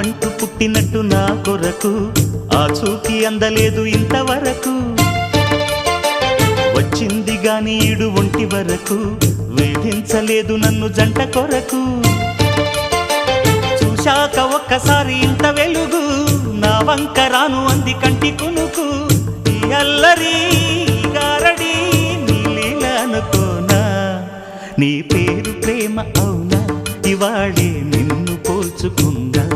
ప్రాణమంటూ పుట్టినట్టు నా కొరకు ఆ చూకి అందలేదు ఇంతవరకు వచ్చింది గాని ఈడు ఒంటి వరకు వేధించలేదు నన్ను జంట కొరకు చూశాక ఒక్కసారి ఇంత వెలుగు నా వంక రాను అంది కంటి కునుకు ఈ అల్లరి గారడి నీ లీల అనుకోనా నీ పేరు ప్రేమ అవునా ఇవాళే నిన్ను పోల్చుకుందా